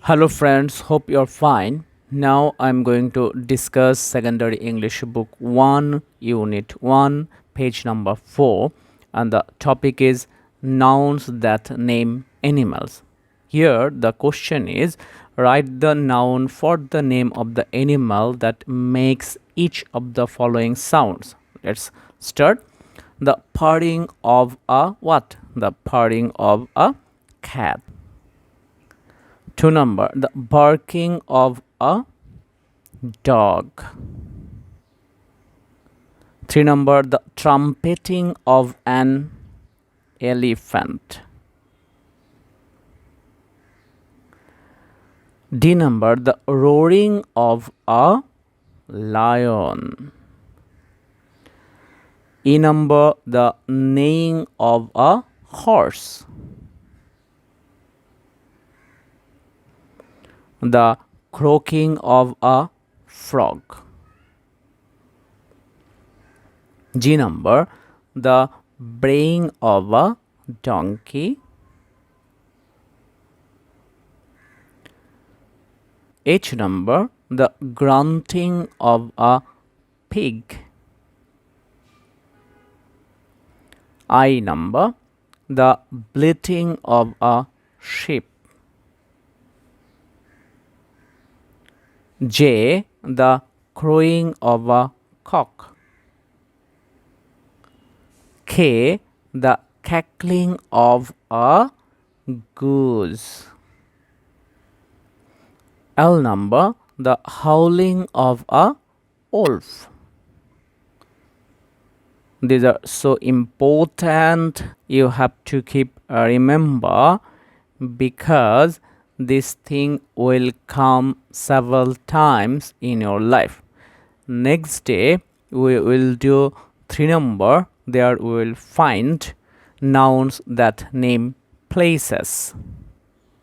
Hello friends, hope you're fine. Now I'm going to discuss Secondary English Book 1, Unit 1, page number 4, and the topic is nouns that name animals. Here the question is write the noun for the name of the animal that makes each of the following sounds. Let's start. The purring of a what? The purring of a cat. 2 number, the barking of a dog. 3 number, the trumpeting of an elephant. D number, the roaring of a lion. E number, the neighing of a horse. The croaking of a frog. G number, the braying of a donkey. H number, the grunting of a pig. I number, the bleating of a sheep. J, the crowing of a cock. K, the cackling of a goose. L number, the howling of a wolf. These are so important, you have to keep remember, because this thing will come several times in your life. Next day we will do 3 number. There we will find nouns that name places.